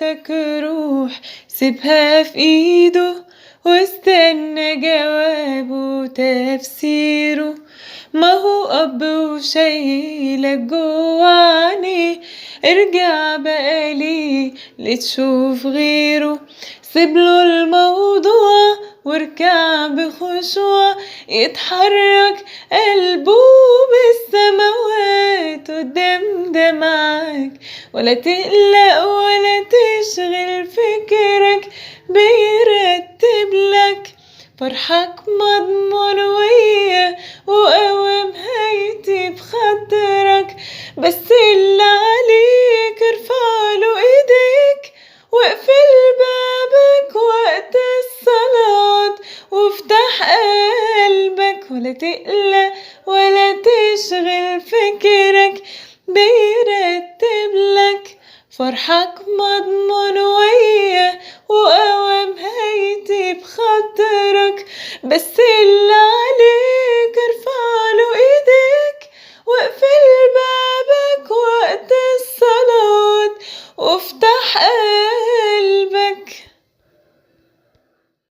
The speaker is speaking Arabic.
حياتك روح سيبها في ايده واستنى جوابه وتفسيره. ما هو أب وشايلك جوا عينيه، ارجع بقى ليه لتشوف غيره. سيبله الموضوع واركع بخشوع، يتحرك قلبه بالسماوات قدام ده معاك. ولا تقلق ولا تشغل فكرك، بيرتب لك فرحك مضمون وياه وقوام هيتي بخاطرك. بس اللي عليك ارفعله ايديك واقفل بابك وقت الصلاة وافتح قلبك. ولا تقلق ولا تشغل فكرك، بيرتب لك فرحك مضمون وياه وقوام هيتي بخاطرك. بس اللي عليك ارفعله ايديك واقفل بابك وقت الصلاة وافتح